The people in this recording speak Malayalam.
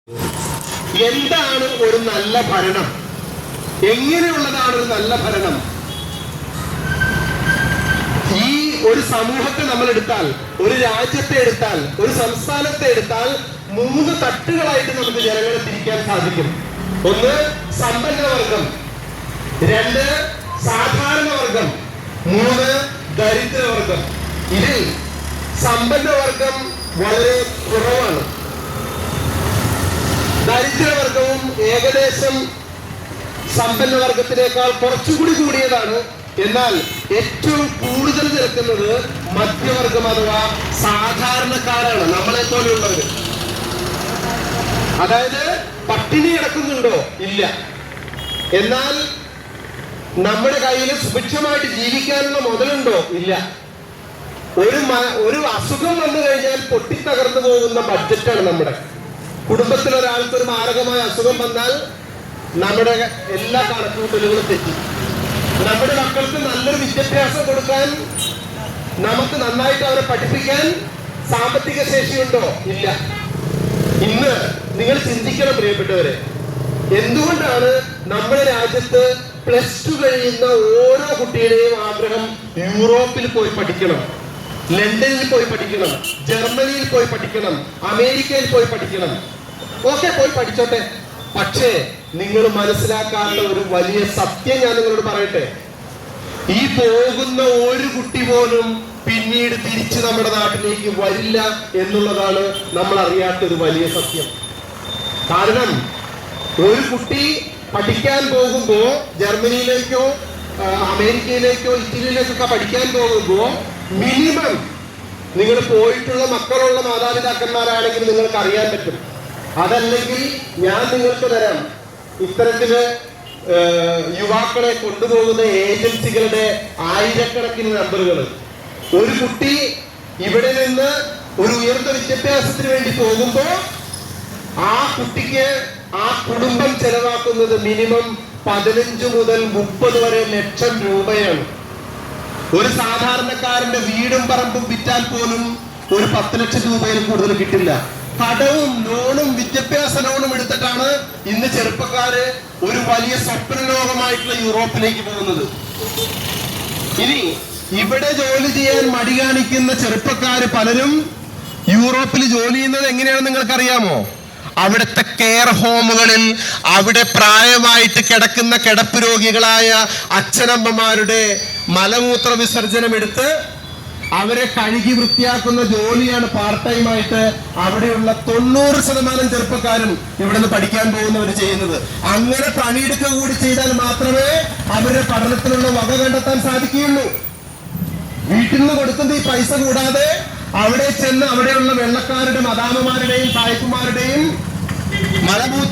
എന്താണ് ഒരു നല്ല ഭരണം? എങ്ങനെയുള്ളതാണ് ഒരു നല്ല ഭരണം? ഈ ഒരു സമൂഹത്തെ നമ്മൾ എടുത്താൽ, ഒരു രാജ്യത്തെ എടുത്താൽ, ഒരു സംസ്ഥാനത്തെ എടുത്താൽ 3 തട്ടുകളായിട്ട് നമുക്ക് ജനങ്ങളെ തിരിക്കാൻ സാധിക്കും. 1 സമ്പന്നവർഗം, 2 സാധാരണവർഗം, 3 ദരിദ്രവർഗം. ഇതിൽ സമ്പന്നവർഗം വളരെ കുറവാണ്. ദരിദ്രവർഗവും ഏകദേശം സമ്പന്നവർഗത്തിനേക്കാൾ കുറച്ചുകൂടി കൂടിയതാണ്. എന്നാൽ ഏറ്റവും കൂടുതൽ നിൽക്കുന്നത് മധ്യവർഗം അഥവാ സാധാരണക്കാരാണ്, നമ്മളെ പോലെയുള്ളവർ. അതായത് പട്ടിണി കിടക്കുന്നുണ്ടോ? ഇല്ല. എന്നാൽ നമ്മുടെ കയ്യിൽ സുഭിക്ഷമായിട്ട് ജീവിക്കാനുള്ള മുതലുണ്ടോ? ഇല്ല. ഒരു അസുഖം വന്നു കഴിഞ്ഞാൽ പൊട്ടിത്തകർന്നു പോകുന്ന ബഡ്ജറ്റാണ് നമ്മുടെ. കുടുംബത്തിൽ ഒരാൾക്ക് ഒരു മാരകമായ അസുഖം വന്നാൽ നമ്മുടെ എല്ലാ കണക്കുകൂട്ടലുകളും തെറ്റി. നമ്മുടെ മക്കൾക്ക് നല്ലൊരു വിദ്യാഭ്യാസം കൊടുക്കാൻ, നമുക്ക് നന്നായിട്ട് അവരെ പഠിപ്പിക്കാൻ സാമ്പത്തിക ശേഷിയുണ്ടോ? ഇല്ല. ഇന്ന് നിങ്ങൾ ചിന്തിക്കണം പ്രിയപ്പെട്ടവരെ, എന്തുകൊണ്ടാണ് നമ്മുടെ രാജ്യത്ത് +2 കഴിയുന്ന ഓരോ കുട്ടിയുടെയും ആഗ്രഹം യൂറോപ്പിൽ പോയി പഠിക്കണം, ലണ്ടനിൽ പോയി പഠിക്കണം, ജർമ്മനിയിൽ പോയി പഠിക്കണം, അമേരിക്കയിൽ പോയി പഠിക്കണം? ഓക്കെ, പോയി പഠിച്ചോട്ടെ. പക്ഷേ നിങ്ങൾ മനസ്സിലാക്കാത്ത ഒരു വലിയ സത്യം ഞാൻ നിങ്ങളോട് പറയട്ടെ. ഈ പോകുന്ന ഒരു കുട്ടി പോലും പിന്നീട് തിരിച്ച് നമ്മുടെ നാട്ടിലേക്ക് വരില്ല എന്നുള്ളതാണ് നമ്മൾ അറിയാത്ത ഒരു വലിയ സത്യം. കാരണം ഒരു കുട്ടി പഠിക്കാൻ പോകുമ്പോ, ജർമ്മനിയിലേക്കോ അമേരിക്കയിലേക്കോ ഇറ്റലിയിലേക്കൊക്കെ പഠിക്കാൻ പോകുമ്പോ മിനിമം നിങ്ങൾ പോയിട്ടുള്ള മക്കളുള്ള മാതാപിതാക്കന്മാരാണെങ്കിൽ നിങ്ങൾക്ക് അറിയാൻ പറ്റും. അതല്ലെങ്കിൽ ഞാൻ നിങ്ങൾക്ക് തരാം ഇത്തരത്തില് യുവാക്കളെ കൊണ്ടുപോകുന്ന ഏജൻസികളുടെ ആയിരക്കണക്കിന് നമ്പറുകൾ. ഒരു കുട്ടി ഇവിടെ നിന്ന് ഒരു ഉയർന്ന വിദ്യാഭ്യാസത്തിന് വേണ്ടി പോകുമ്പോ ആ കുട്ടിക്ക് ആ കുടുംബം ചെലവാക്കുന്നത് മിനിമം 15 മുതൽ 30 വരെ ലക്ഷം രൂപയാണ്. ഒരു സാധാരണക്കാരന്റെ വീടും പറമ്പും വിറ്റാൽ പോലും ഒരു 10 ലക്ഷം രൂപയിൽ കൂടുതൽ കിട്ടില്ല. കടവും ലോണും വിദ്യാഭ്യാസ ലോണും എടുത്തിട്ടാണ് ഇന്ന് ചെറുപ്പക്കാര് ഒരു വലിയ സ്വപ്ന ലോകമായിട്ടുള്ള യൂറോപ്പിലേക്ക് പോകുന്നത്. ഇനി ഇവിടെ ജോലി ചെയ്യാൻ മടി കാണിക്കുന്ന ചെറുപ്പക്കാര് പലരും യൂറോപ്പിൽ ജോലി ചെയ്യുന്നത് എങ്ങനെയാണെന്ന് നിങ്ങൾക്കറിയാമോ? അവിടുത്തെ കെയർ ഹോമുകളിൽ അവിടെ പ്രായമായിട്ട് കിടക്കുന്ന കിടപ്പ് രോഗികളായ അച്ഛനമ്മമാരുടെ മലമൂത്ര വിസർജനം എടുത്ത് അവരെ കഴുകി വൃത്തിയാക്കുന്ന ജോലിയാണ് പാർട്ട് ടൈം ആയിട്ട് അവിടെയുള്ള 90% ചെറുപ്പക്കാരും ഇവിടുന്ന് പഠിക്കാൻ പോകുന്നവർ ചെയ്യുന്നത്. അങ്ങനെ പണിയെടുക്കുക കൂടി ചെയ്താൽ മാത്രമേ അവരുടെ പഠനത്തിനുള്ള വക കണ്ടെത്താൻ സാധിക്കുകയുള്ളൂ. വീട്ടിൽ നിന്ന് കൊടുക്കുന്ന ഈ പൈസ കൂടാതെ അവിടെ ചെന്ന് അവിടെയുള്ള വെള്ളക്കാരുടെ മദാമ്മമാരുടെയും സായിപ്പുമാരുടെയും മലമൂത്ര